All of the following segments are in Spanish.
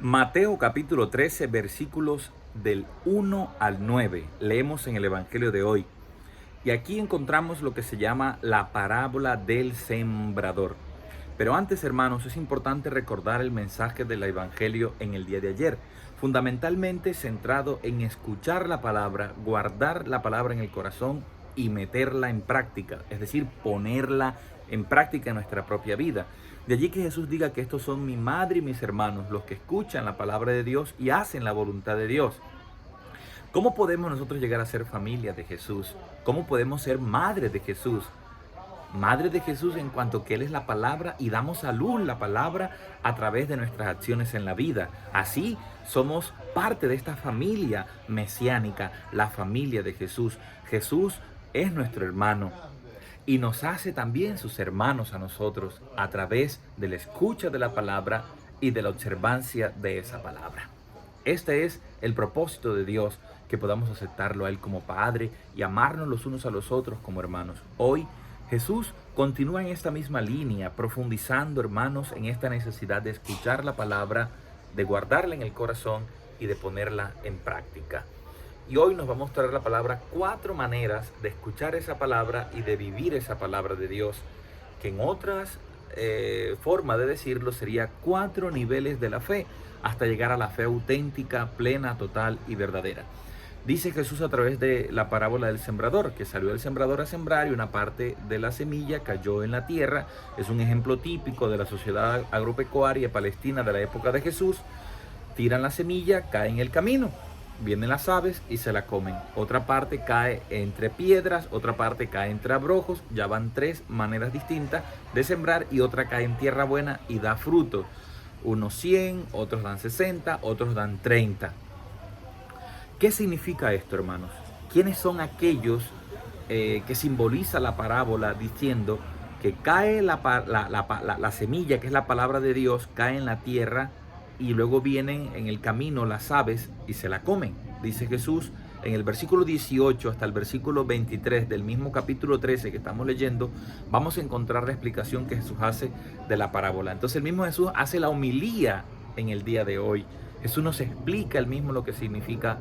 Mateo capítulo 13, versículos del 1 al 9. Leemos en el Evangelio de hoy. Y aquí encontramos lo que se llama la parábola del sembrador. Pero antes, hermanos, es importante recordar el mensaje del Evangelio en el día de ayer, fundamentalmente centrado en escuchar la palabra, guardar la palabra en el corazón y meterla en práctica, es decir, ponerla en práctica en nuestra propia vida. De allí que Jesús diga que estos son mi madre y mis hermanos, los que escuchan la palabra de Dios y hacen la voluntad de Dios. ¿Cómo podemos nosotros llegar a ser familia de Jesús? ¿Cómo podemos ser madre de Jesús? Madre de Jesús en cuanto que Él es la palabra y damos a luz la palabra a través de nuestras acciones en la vida. Así somos parte de esta familia mesiánica, la familia de Jesús. Jesús es nuestro hermano y nos hace también sus hermanos a nosotros a través de la escucha de la palabra y de la observancia de esa palabra. Este es el propósito de Dios, que podamos aceptarlo a Él como Padre y amarnos los unos a los otros como hermanos. Hoy Jesús continúa en esta misma línea, profundizando, hermanos, en esta necesidad de escuchar la palabra, de guardarla en el corazón y de ponerla en práctica. Y hoy nos va a mostrar la palabra 4 maneras de escuchar esa palabra y de vivir esa palabra de Dios, que en otras formas de decirlo sería 4 niveles de la fe, hasta llegar a la fe auténtica, plena, total y verdadera. Dice Jesús a través de la parábola del sembrador, que salió el sembrador a sembrar y una parte de la semilla cayó en la tierra. Es un ejemplo típico de la sociedad agropecuaria palestina de la época de Jesús. Tiran la semilla, cae en el camino. Vienen las aves y se la comen. Otra parte cae entre piedras, otra parte cae entre abrojos. Ya van 3 maneras distintas de sembrar y otra cae en tierra buena y da fruto. Unos 100, otros dan 60, otros dan 30. ¿Qué significa esto, hermanos? ¿Quiénes son aquellos que simboliza la parábola diciendo que cae la semilla, que es la palabra de Dios, cae en la tierra y luego vienen en el camino las aves y se la comen? Dice Jesús en el versículo 18 hasta el versículo 23 del mismo capítulo 13 que estamos leyendo, vamos a encontrar la explicación que Jesús hace de la parábola. Entonces el mismo Jesús hace la homilía en el día de hoy. Jesús nos explica el mismo lo que significa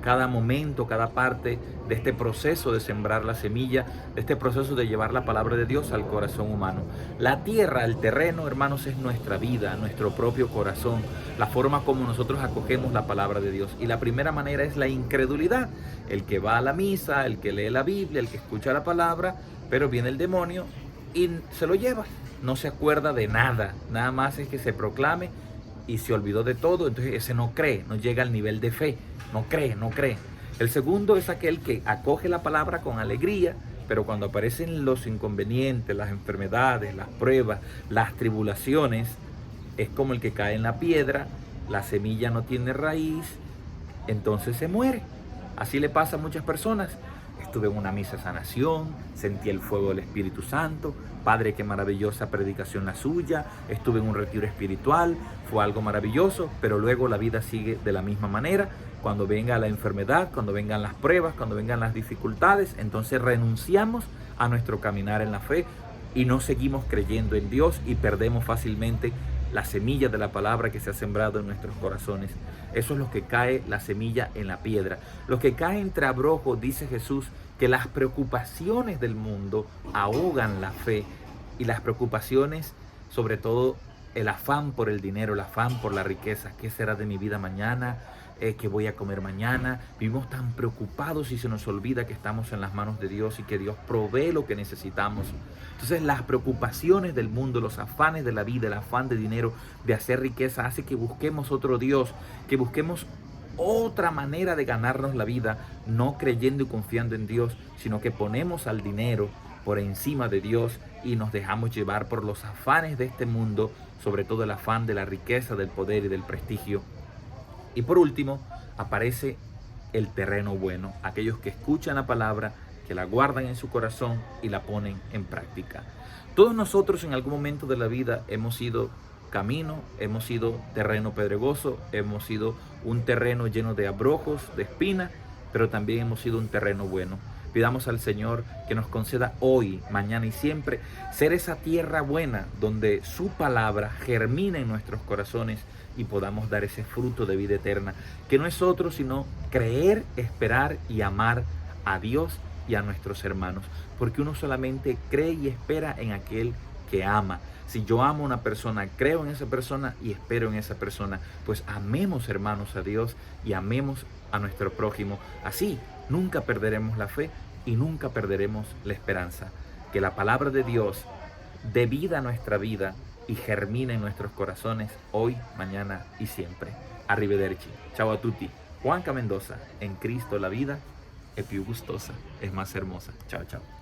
cada momento, cada parte de este proceso de sembrar la semilla, de este proceso de llevar la palabra de Dios al corazón humano. La tierra, el terreno, hermanos, es nuestra vida, nuestro propio corazón, la forma como nosotros acogemos la palabra de Dios. Y la primera manera es la incredulidad. El que va a la misa, el que lee la Biblia, el que escucha la palabra, pero viene el demonio y se lo lleva. No se acuerda de nada, nada más es que se proclame y se olvidó de todo. Entonces ese no cree, no llega al nivel de fe, no cree. El segundo es aquel que acoge la palabra con alegría, pero cuando aparecen los inconvenientes, las enfermedades, las pruebas, las tribulaciones, es como el que cae en la piedra, la semilla no tiene raíz, entonces se muere. Así le pasa a muchas personas. Estuve en una misa de sanación, sentí el fuego del Espíritu Santo. Padre, qué maravillosa predicación la suya. Estuve en un retiro espiritual, fue algo maravilloso, pero luego la vida sigue de la misma manera. Cuando venga la enfermedad, cuando vengan las pruebas, cuando vengan las dificultades, entonces renunciamos a nuestro caminar en la fe y no seguimos creyendo en Dios y perdemos fácilmente la semilla de la palabra que se ha sembrado en nuestros corazones. Eso es lo que cae la semilla en la piedra. Lo que cae entre abrojos, dice Jesús, que las preocupaciones del mundo ahogan la fe, y las preocupaciones, sobre todo el afán por el dinero, el afán por la riqueza. ¿Qué será de mi vida mañana? ¿Qué voy a comer mañana? Vivimos tan preocupados y se nos olvida que estamos en las manos de Dios y que Dios provee lo que necesitamos. Entonces las preocupaciones del mundo, los afanes de la vida, el afán de dinero, de hacer riqueza, hace que busquemos otro Dios, que busquemos otra manera de ganarnos la vida, no creyendo y confiando en Dios, sino que ponemos al dinero por encima de Dios y nos dejamos llevar por los afanes de este mundo, sobre todo el afán de la riqueza, del poder y del prestigio. Y por último, aparece el terreno bueno, aquellos que escuchan la palabra, que la guardan en su corazón y la ponen en práctica. Todos nosotros en algún momento de la vida hemos sido camino, hemos sido terreno pedregoso, hemos sido un terreno lleno de abrojos, de espinas, pero también hemos sido un terreno bueno. Pidamos al Señor que nos conceda hoy, mañana y siempre ser esa tierra buena donde su palabra germina en nuestros corazones y podamos dar ese fruto de vida eterna, que no es otro sino creer, esperar y amar a Dios y a nuestros hermanos, porque uno solamente cree y espera en aquel que ama. Si yo amo a una persona, creo en esa persona y espero en esa persona, pues amemos, hermanos, a Dios y amemos a nuestro prójimo. Así nunca perderemos la fe y nunca perderemos la esperanza. Que la palabra de Dios dé vida a nuestra vida y germine en nuestros corazones hoy, mañana y siempre. Arrivederci. Ciao a tutti. Juanca Mendoza. En Cristo la vida es più gustosa, es más hermosa. Chao, chao.